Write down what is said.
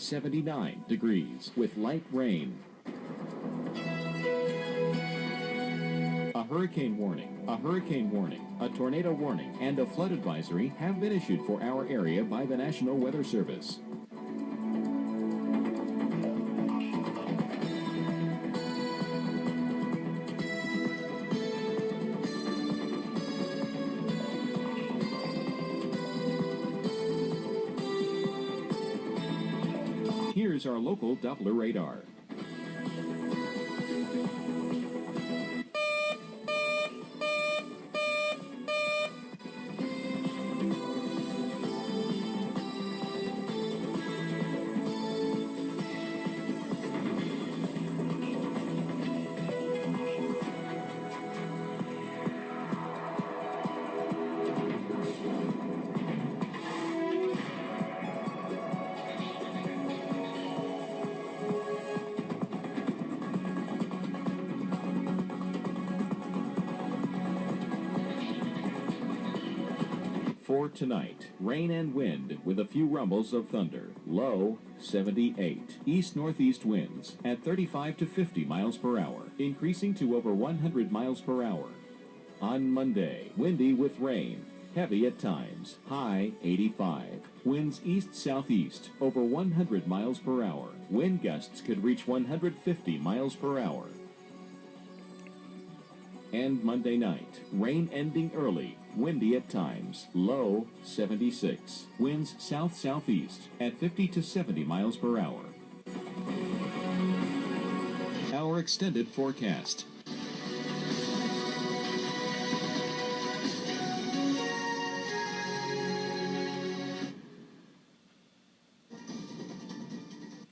79 degrees with light rain. A hurricane warning, a tornado warning, and a flood advisory have been issued for our area by the National Weather Service. Here's our local Doppler radar. For tonight, rain and wind with a few rumbles of thunder. Low 78. East-northeast winds at 35 to 50 miles per hour, increasing to over 100 miles per hour. On Monday, windy with rain, heavy at times. High 85. Winds east-southeast over 100 miles per hour. Wind gusts could reach 150 miles per hour. And Monday night, rain ending early, windy at times, low 76. Winds south-southeast at 50 to 70 miles per hour. Our extended forecast.